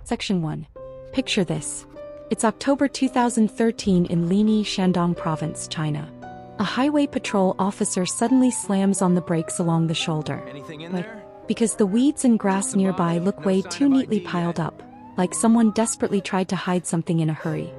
Section 1. Picture this. It's October 2013 in Linyi, Shandong Province, China. A highway patrol officer suddenly slams on the brakes along the shoulder. Anything in there? Because the weeds and grass nearby look way too neatly piled up, like someone desperately tried to hide something in a hurry.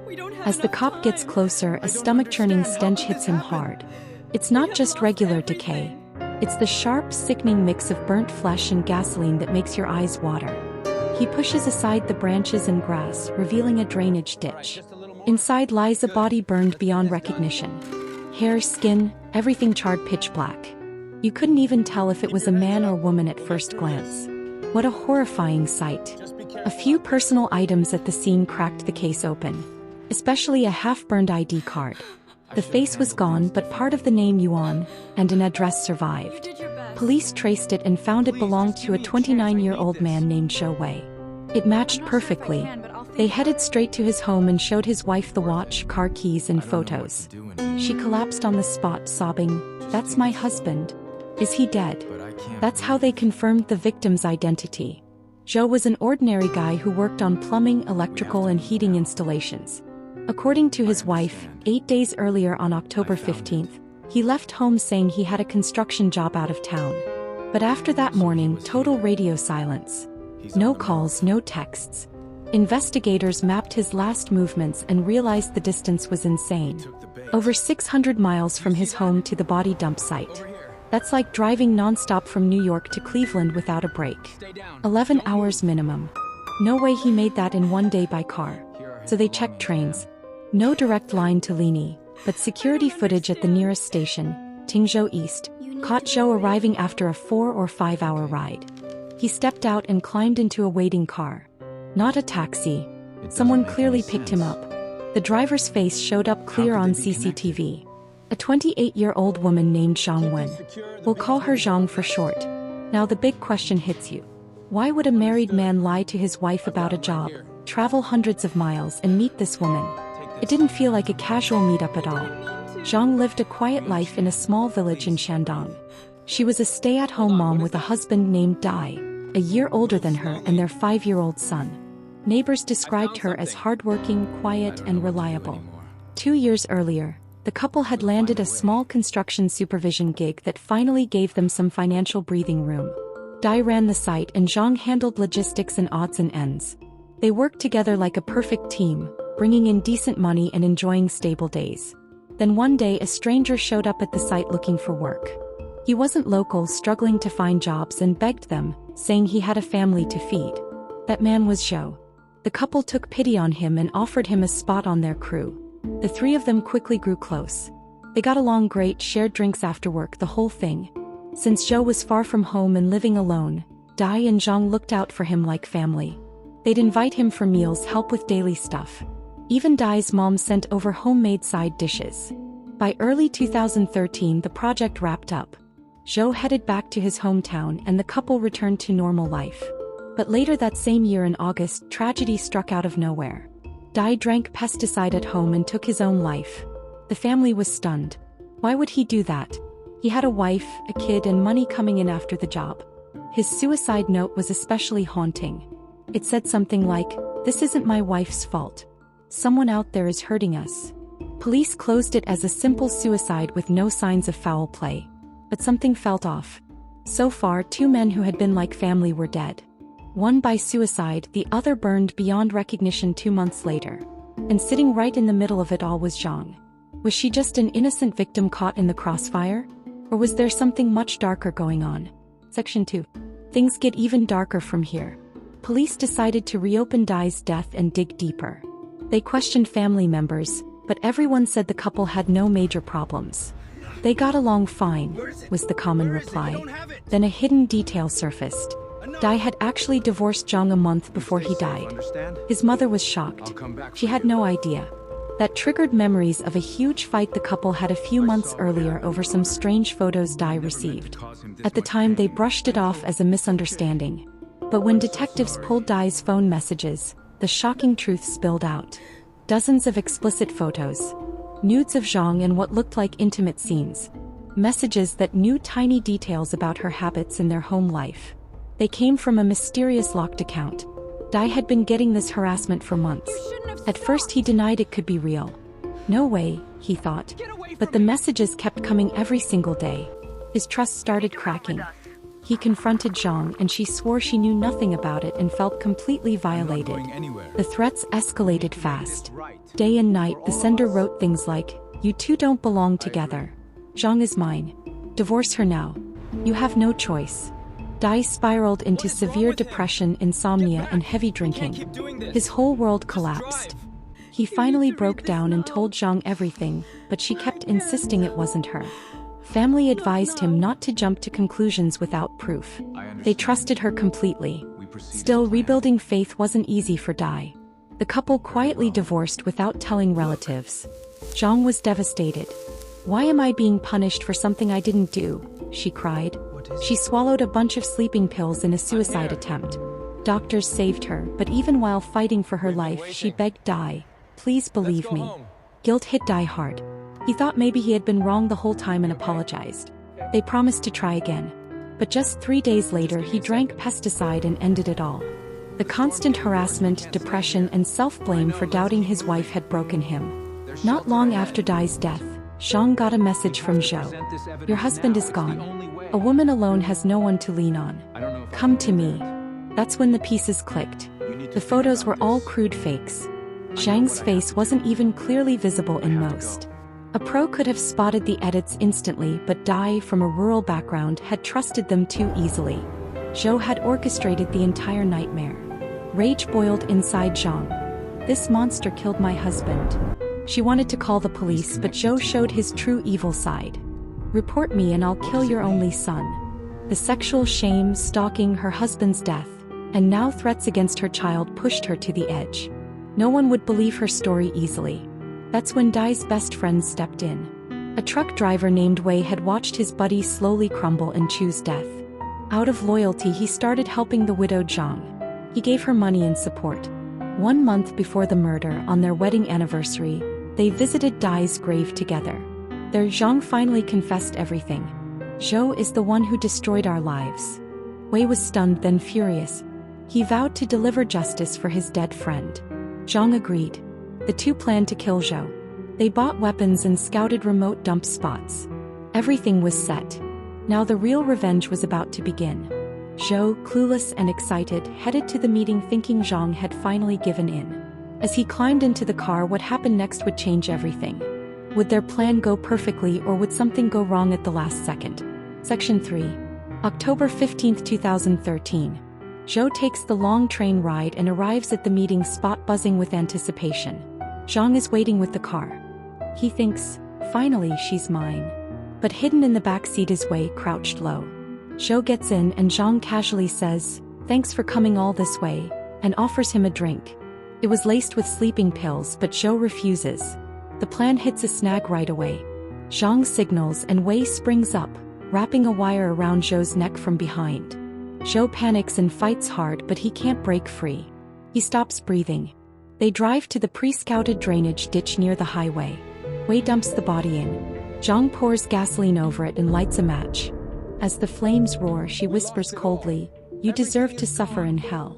As the cop gets closer, a stomach-churning stench hits him hard. It's not just regular decay. It's the sharp, sickening mix of burnt flesh and gasoline that makes your eyes water. He pushes aside the branches and grass, revealing a drainage ditch. Inside lies a body burned beyond recognition. Hair, skin, everything charred pitch black. You couldn't even tell if it was a man or woman at first glance. What a horrifying sight. A few personal items at the scene cracked the case open, especially a half-burned ID card. The face was gone, but part of the name Yuan and an address survived. Police traced it and found it belonged to a 29-year-old man named Zhou. It matched perfectly. They headed straight to his home and showed his wife the watch, car keys, and photos. She collapsed on the spot, sobbing, "That's my husband. Is he dead?" That's how they confirmed the victim's identity. Zhou was an ordinary guy who worked on plumbing, electrical, and heating installations. According to his wife, 8 days earlier on October 15th, he left home saying he had a construction job out of town. But after that morning, total radio silence. No calls, no texts. Investigators mapped his last movements and realized the distance was insane. Over 600 miles from his home to the body dump site. That's like driving non-stop from New York to Cleveland without a break. 11 hours minimum. No way he made that in one day by car. So they checked trains. No direct line to Linyi, but security footage at the nearest station, Tingzhou East, caught Zhou arriving after a 4 or 5 hour ride. He stepped out and climbed into a waiting car. Not a taxi. Someone clearly picked him up. The driver's face showed up clear on CCTV. A 28-year-old woman named Zhang Wen. We'll call her Zhang for short. Now the big question hits you. Why would a married man lie to his wife about a job, travel hundreds of miles, and meet this woman? It didn't feel like a casual meetup at all. Zhang lived a quiet life in a small village in Shandong. She was a stay-at-home mom with a husband named Dai, a year older than her, and their 5-year-old son. Neighbors described her as hardworking, quiet, and reliable. 2 years earlier, the couple had landed a small construction supervision gig that finally gave them some financial breathing room. Dai ran the site and Zhang handled logistics and odds and ends. They worked together like a perfect team, bringing in decent money and enjoying stable days. Then one day a stranger showed up at the site looking for work. He wasn't local, struggling to find jobs, and begged them, saying he had a family to feed. That man was Zhou. The couple took pity on him and offered him a spot on their crew. The three of them quickly grew close. They got along great, shared drinks after work, the whole thing. Since Zhou was far from home and living alone, Dai and Zhang looked out for him like family. They'd invite him for meals, help with daily stuff. Even Dai's mom sent over homemade side dishes. By early 2013, the project wrapped up. Zhou headed back to his hometown and the couple returned to normal life. But later that same year in August, tragedy struck out of nowhere. Dai drank pesticide at home and took his own life. The family was stunned. Why would he do that? He had a wife, a kid, and money coming in after the job. His suicide note was especially haunting. It said something like, "This isn't my wife's fault. Someone out there is hurting us." Police closed it as a simple suicide with no signs of foul play. But something felt off. So far, 2 men who had been like family were dead. One by suicide, the other burned beyond recognition 2 months later. And sitting right in the middle of it all was Zhang. Was she just an innocent victim caught in the crossfire? Or was there something much darker going on? Section 2. Things get even darker from here. Police decided to reopen Dai's death and dig deeper. They questioned family members, but everyone said the couple had no major problems. They got along fine, was the common reply. Then a hidden detail surfaced. Dai had actually divorced Zhang a month before he died. His mother was shocked. She had no idea. That triggered memories of a huge fight the couple had a few months earlier over some strange photos Dai received. At the time they brushed it off as a misunderstanding. But when detectives pulled Dai's phone messages, the shocking truth spilled out. Dozens of explicit photos. Nudes of Zhang and what looked like intimate scenes. Messages that knew tiny details about her habits and their home life. They came from a mysterious locked account. Dai had been getting this harassment for months. At first he denied it could be real. No way, he thought. But the messages kept coming every single day. His trust started cracking. He confronted Zhang and she swore she knew nothing about it and felt completely violated. The threats escalated fast. Day and night the sender wrote things like, "You two don't belong together. Zhang is mine. Divorce her now. You have no choice." Dai spiraled into severe depression, insomnia, and heavy drinking. His whole world collapsed. He finally broke down and told Zhang everything, but she kept insisting it wasn't her. Family advised him not to jump to conclusions without proof. They trusted her completely. Still, rebuilding faith wasn't easy for Dai. The couple quietly divorced without telling relatives. Zhang was devastated. "Why am I being punished for something I didn't do?" she cried. She swallowed a bunch of sleeping pills in a suicide attempt. Doctors saved her, but even while fighting for her life, she begged Dai, "Please believe me." Guilt hit Dai hard. He thought maybe he had been wrong the whole time and apologized. They promised to try again. But just 3 days later he drank pesticide and ended it all. The constant harassment, depression, and self-blame for doubting his wife had broken him. Not long after Dai's death, Zhang got a message from Zhou. "Your husband is gone. A woman alone has no one to lean on. Come to me." That's when the pieces clicked. The photos were all crude fakes. Zhang's face wasn't even clearly visible in most. A pro could have spotted the edits instantly, but Dai, from a rural background, had trusted them too easily. Zhou had orchestrated the entire nightmare. Rage boiled inside Zhang. "This monster killed my husband." She wanted to call the police, but Zhou showed his true evil side. "Report me and I'll kill your only son." The sexual shame, stalking, her husband's death, and now threats against her child pushed her to the edge. No one would believe her story easily. That's when Dai's best friend stepped in. A truck driver named Wei had watched his buddy slowly crumble and choose death. Out of loyalty, he started helping the widowed Zhang. He gave her money and support. 1 month before the murder, on their wedding anniversary, they visited Dai's grave together. There, Zhang finally confessed everything. "Zhou is the one who destroyed our lives." Wei was stunned, then furious. He vowed to deliver justice for his dead friend. Zhang agreed. The two planned to kill Zhou. They bought weapons and scouted remote dump spots. Everything was set. Now the real revenge was about to begin. Zhou, clueless and excited, headed to the meeting thinking Zhang had finally given in. As he climbed into the car, what happened next would change everything. Would their plan go perfectly, or would something go wrong at the last second? Section 3. October 15, 2013. Zhou takes the long train ride and arrives at the meeting spot buzzing with anticipation. Zhang is waiting with the car. He thinks, "Finally, she's mine." But hidden in the back seat is Wei, crouched low. Zhou gets in and Zhang casually says, "Thanks for coming all this way," and offers him a drink. It was laced with sleeping pills, but Zhou refuses. The plan hits a snag right away. Zhang signals and Wei springs up, wrapping a wire around Zhou's neck from behind. Zhou panics and fights hard, but he can't break free. He stops breathing. They drive to the pre-scouted drainage ditch near the highway. Wei dumps the body in. Zhang pours gasoline over it and lights a match. As the flames roar, she whispers coldly, "You deserve to suffer in hell.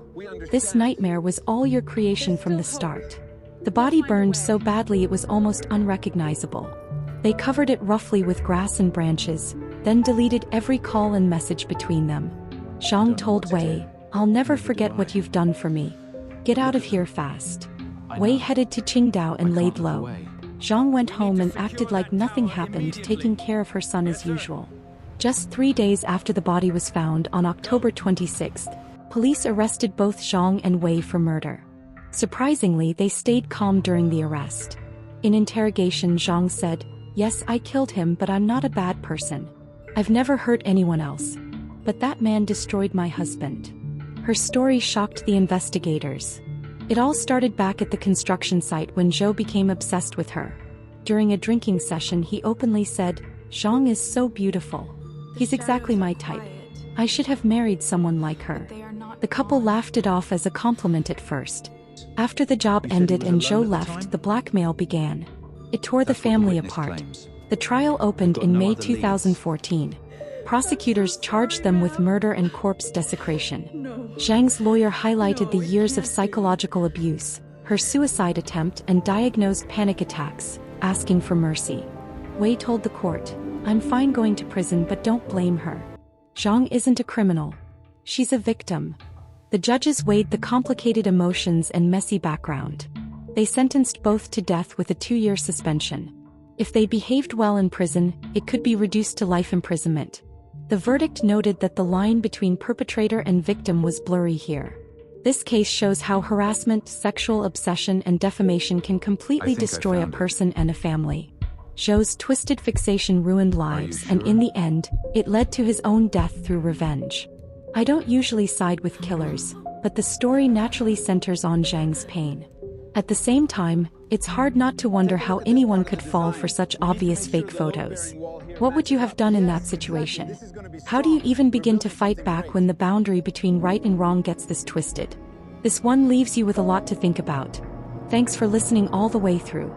This nightmare was all your creation from the start." The body burned so badly it was almost unrecognizable. They covered it roughly with grass and branches, then deleted every call and message between them. Zhang told Wei, "I'll never forget what you've done for me. Get out of here fast." Wei headed to Qingdao and laid low. Zhang went home and acted like nothing happened, taking care of her son as usual. Just 3 days after the body was found, on October 26th, police arrested both Zhang and Wei for murder. Surprisingly, they stayed calm during the arrest. In interrogation, Zhang said, "Yes, I killed him, but I'm not a bad person. I've never hurt anyone else. But that man destroyed my husband." Her story shocked the investigators. It all started back at the construction site when Zhou became obsessed with her. During a drinking session, he openly said, "Zhang is so beautiful. He's exactly my type. I should have married someone like her." The couple laughed it off as a compliment at first. After the job ended and Zhou left, the blackmail began. It tore the family apart. The trial opened in May 2014. Prosecutors charged them with murder and corpse desecration. Zhang's lawyer highlighted the years of psychological abuse, her suicide attempt and diagnosed panic attacks, asking for mercy. Wei told the court, "I'm fine going to prison, but don't blame her. Zhang isn't a criminal. She's a victim." The judges weighed the complicated emotions and messy background. They sentenced both to death with a 2-year suspension. If they behaved well in prison, it could be reduced to life imprisonment. The verdict noted that the line between perpetrator and victim was blurry here. This case shows how harassment, sexual obsession, and defamation can completely destroy a person and a family. Zhou's twisted fixation ruined lives, and in the end, it led to his own death through revenge. I don't usually side with killers, but the story naturally centers on Zhang's pain. At the same time, it's hard not to wonder how anyone could fall for such obvious fake photos. What would you have done in that situation? How do you even begin to fight back when the boundary between right and wrong gets this twisted? This one leaves you with a lot to think about. Thanks for listening all the way through.